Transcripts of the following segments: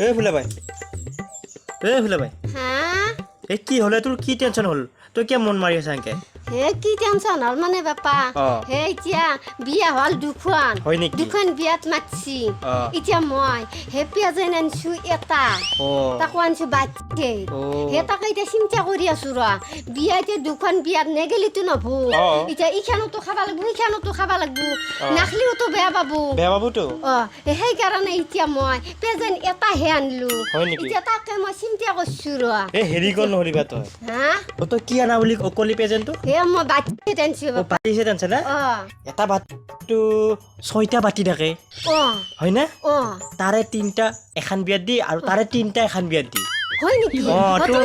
এ ফুলাবাই হা এ কি হলে তোৰ কি টেনচন হল তই কিয় মন মাৰি আছা এনকে হে কি টেনচন হল মানে বাপা হে এতিয়া বিয়া হল দুখন হয় নেকি? দুখন বিয়াত মাতছি অ। এতিয়া মই হে পেজেন আনছো এটা তাকো আনছো বাচ্চে হে তাকে এতিয়া চিন্তা কৰি আছো ৰ বিয়া এতিয়া দুখন বিয়াত নেগেলিতো নহব এতিয়া ইখানতো খাবা লাগব ইখানতো খাবা লাগব নাখলিওতো বেয়া পাবো অ সেইকাৰণে এতিয়া মই পেজেন এটা হে আনলো এতিয়া তাকে মই চিন্তা কৰছো ৰ এ হেৰি কল নহৰিবা তই হা তই কি আনা বুলি অকলি প্ৰেজেন্টটো হে মই বাচ্চে টেনছো ও পাতিছে টেনচন না এটা বাতিটো 6টা বাতি থাকে হয় না তাৰে 3টা এখন বিয়াত দি আৰু তাৰে 3টা এখন বিয়াত দি হয় নেকি তোৰ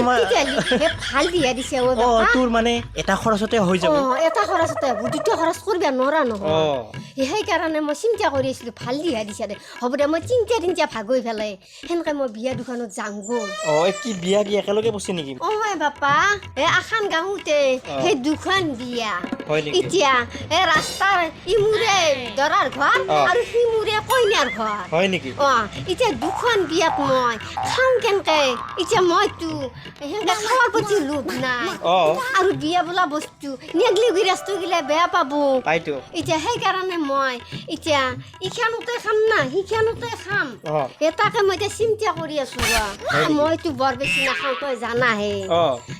হে ভাল দিয়া দিছে ও তোৰ মানে এটা খৰচতে হৈ যাব এটা খৰচতে দুটা খৰচ কৰিব নোৱাৰা নহয় সেইকাৰণে মই চিন্তা কৰি আছিলো ভাল দিয়া দিছে দে হ'ব দে মই চিন্তা ভাগ হৈ পেলাই সেনেকে মই বিয়া দোকানত যাম গ'ল কি বিয়া কি একেলগে বসে নেকি বাপা আখান গাঁৱতে সেই দুখন বিয়া এতিয়া ৰাস্তাৰ ইমূৰে দৰাৰ ঘৰ আৰু সিমূৰে কইনাৰ ঘৰ হয় নেকি এতিয়া দুখন বিয়াত মই খাওঁ কেনেকে এতিয়া মইতো সেনেকে খাৱাৰ প্ৰতি লোভ নাই আৰু বিয়া বোলা বস্তু নেগলি গৃহস্থ গিলা বেয়া পাব এতিয়া সেইকাৰণে মই এতিয়া ইখানতে খাম না সিখানতে খাম তাকে মই এতিয়া চিন্তা কৰি আছো মইতো বৰ বেছি নাখাওঁ তই জানাহে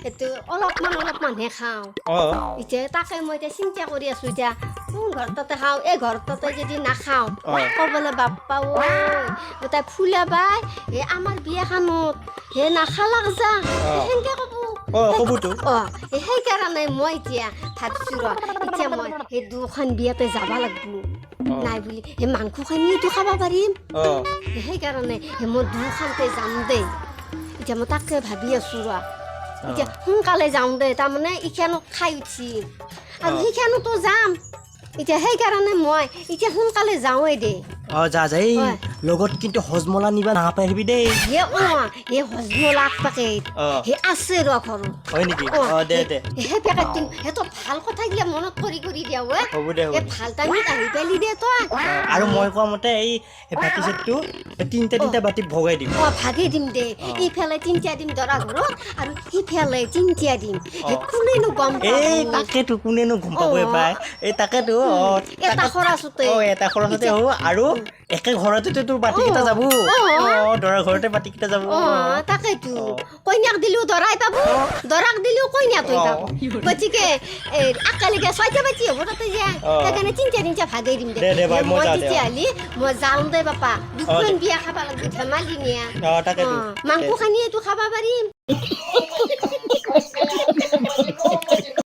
এইটো অলপমানহে খাওঁ এতিয়া তাকে মই এতিয়া চিন্তা কৰি আছো এতিয়া কোন ঘৰ তাতে খাওঁ এই ঘৰ তাতে যদি নাখাওঁ ক'বলৈ বাপ্পা ঐ তাই ফুলাবাই আমাৰ বিয়াখনত হে নাখালাক যা সেনেকে ক'বতো সেইকাৰণে মই এতিয়া ভাবছো এতিয়া মই সেই দুখন বিয়াতে যাব লাগব নাই বুলি সেই মাংসখিনিতো খাব পাৰিম সেইকাৰণে মই দুখনতে যাম দেই এতিয়া মই তাকে ভাবি আছো এতিয়া সোনকালে যাওঁ দে তাৰমানে ইখানো খাই উঠি আৰু সিখানোতো যাম এতিয়া সেইকাৰণে মই এতিয়া সোনকালে যাওঁৱে দে যা এই লগত কিন্তু হজমলা নিবা নাপাৰিবি দেই হে হজমলা পেকেট হে আছে ৰ ঘৰত হয় নেকি দে হে পেকেট তো ভাল কথা গিলা মনত কৰি দিয়া হ'ব দে ভাল টাইমত আহি পেলি দে তই আৰু মই কোৱা মতে এই বাতি সেটটো তিনটা বাতি ভগাই দিম ভাগি দিম দে ইফালে 3টা দিম দৰা ঘৰত আৰু সিফালে 3টা দিম কোনেনো গম পাব তাকেতো কোনেনো গম পাব পায় তাকেতো এটা খৰচতে হ'ব আৰু একে ঘৰতে তোৰ বাতি কেইটা যাব দৰা ঘৰতে বাতি কেইটা যাব তাকেতো কইনাক দিলেও দৰাই পাব দৰাক দিলেও কইনাটোই পাব গতিকে একেলগে 6টা বাতি হ'ব তাতে যায় সেইকাৰণে 3টা ভাগেই দিম দে মই তেতিয়াহ'লে মই যাওঁ দে বাপা দুখন বিয়া খাব লাগিব ধেমালি নিয়া মাংস খানিয়েতো খাব পাৰিম